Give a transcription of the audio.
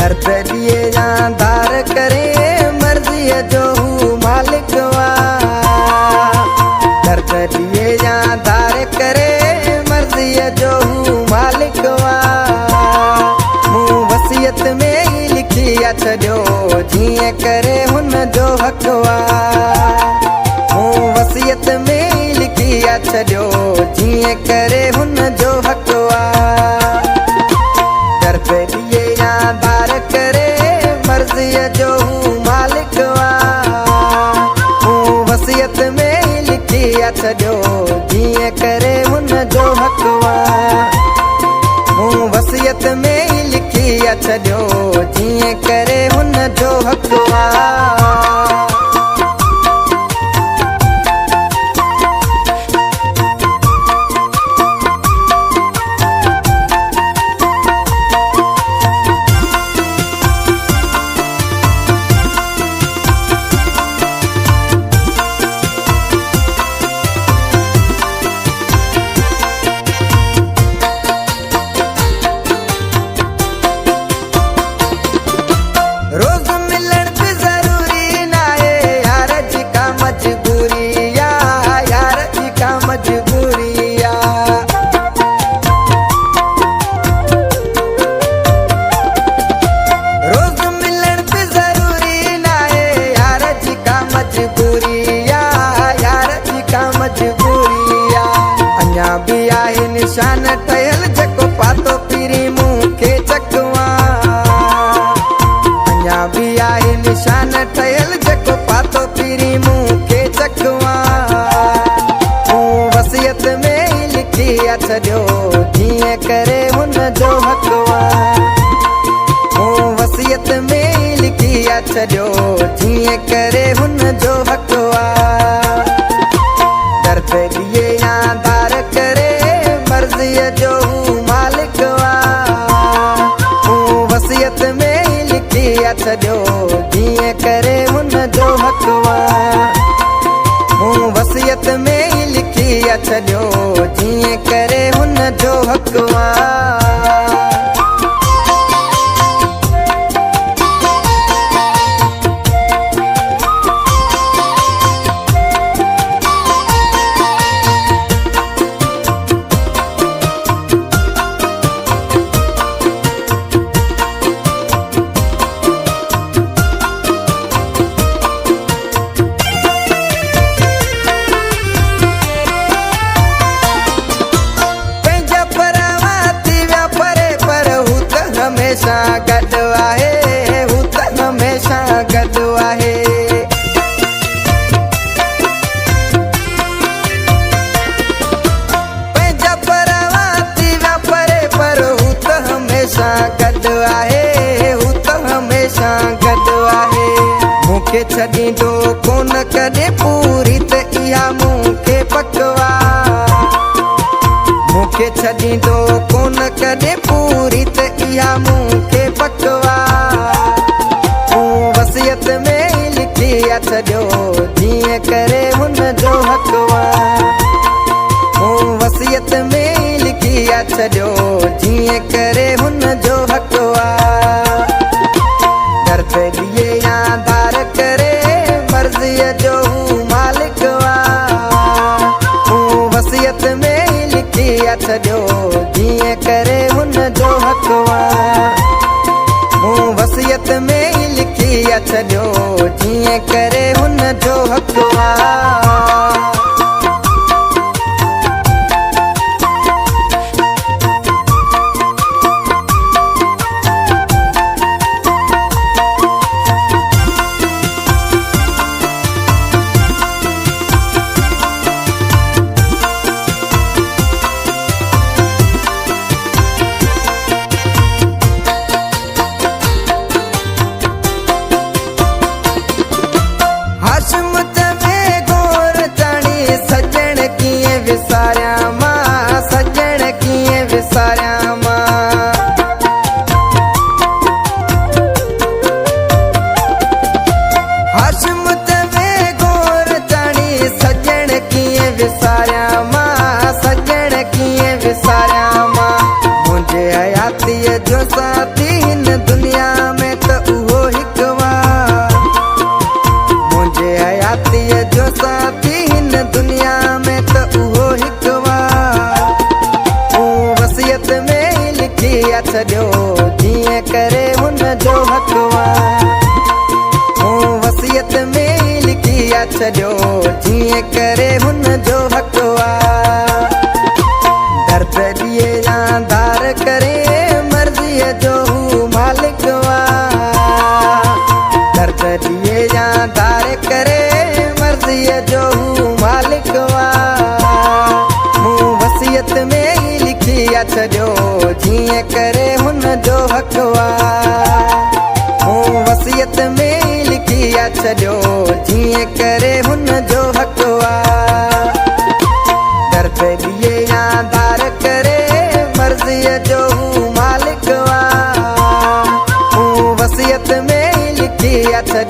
दर्द लिए दार करे मर्जी जो हूँ मालिकवा। दर्द लिए दार करे मर्जी जो हूँ मालिकवा। मूं वसियत में ही लिखी छॾियो जीअं करे हुन जो हक़वा। मूं वसियत में ही लिखी छॾियो जीअं करे हुन जो हक़वा। दर्द लिए दार करे मर्जी जो हूँ मालिकवा। मूं वसियत में ही लिखी छॾियो जीअं करे हुन जो हक़वा। मूं वसियत में ही लिखी छॾियो जीअं करे हुन जो हक़वा। रोज मिलन भी जरूरी ना है यार जी का मजबूरी या यार जी का मजबूरी या। रोज मिलन भी जरूरी ना है यार जी का मजबूरी या यार जी का मजबूरी या। अञा भी आहे निशान ठहियल जेको पातो पीरी मुंह खे चकवा। भी आहे निशान ठहियल जेको पातो पीरी मुंह खे चकवा। मूं वसियत में ही लिखी छॾियो जीअं करे हुन जो हक़वा। मूं वसियत में ही लिखी छॾियो जीअं करे हुन जो हक़वा। दर्द लिए दार करे मर्जी जो हूँ मालिकवा। मूं वसियत में ही लिखी छॾियो जीअं करे हुन जो हक़वा। मूं वसियत में ही लिखी छॾियो जीअं करे हुन जो हक़वा। हमेशा गॾु आहे हू त हमेशा गॾु आहे। पंहिंजा परवा थी विया परे पर हू त हमेशा गॾु आहे हू त हमेशा गॾु आहे। मूंखे छॾींदो कोन कॾहिं पूरी त इहा मूंखे पकवा। मूंखे छॾींदो कोन कॾहिं पूरी त इहा मूंखे पकवा। मूं वसियत में ही लिखी छॾियो जीअं करे हुन जो हक़वा। मूं वसियत में ही लिखी छॾियो जीअं करे हुन जो हक़वा। दर्द लिए दार करे मर्जी जो हूँ मालिकवा। मूं वसियत में ही लिखी छॾियो जीअं करे हुन जो हक़वा। मूं वसियत में ही लिखी छॾियो जीअं करे हुन जो हक़वा। साथी हिन दुनिया छॾियो जीअं करे हुन जो हक़वा। वसियत में लिखी छॾियो जीअं करे हुन जो हक़वा। दर्द ॾिए या दार करे मर्ज़ीअ जो हू मालिकवा। दर्द ॾिए या दार करे मर्ज़ीअ जो हू मालिकवा। वसियत में लिखी छॾियो जीअं करे हुन जो हक़वा। वसियत में लिखी छॾियो जीअं करे हुन जो हक़वा। दर्द ॾिए या दार करे मर्ज़ीअ जो हू मालिकवा। वसियत में लिखी छॾियो